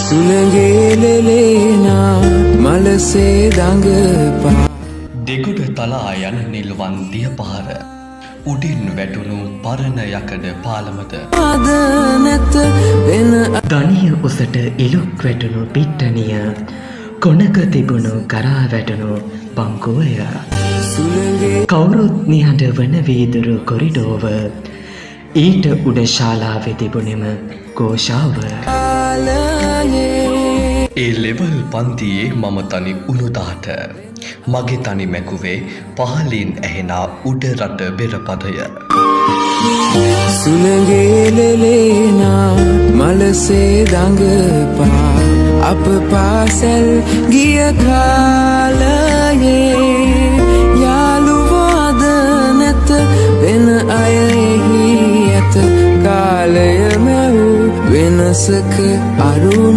සුළඟේලෙලේනා මලසේ දඟපා දෙගොඩ තලා යන නිල්වන් දිය පහර උඩින් වැටුණු පරණ යකඩ පාලමද අද නැත වෙන දනිය උසට ඉලුක් වැටුණු පිට්ටනිය කොනක තිබුණු කරා වැටුණු පංකුවය කවුරුත් නිහඬ වන වීදුරු කොරිඩෝව ඊට උඩ ශාලාවේ තිබුණෙම ഘോഷාව ඒ ලෙවල් පන්තියේ මම තනි උළුදාට මගේ තනි මැකුවේ පහලින් ඇහෙනා උඩ රට බෙරපදය සුළඟේලෙලේනා මලසේ දඟපා අප පාසැල් ගිය කාලයේ යාළුවෝ අද නැත වෙන අය එහි ඇත කාලය මැව් වෙනසක අරුණ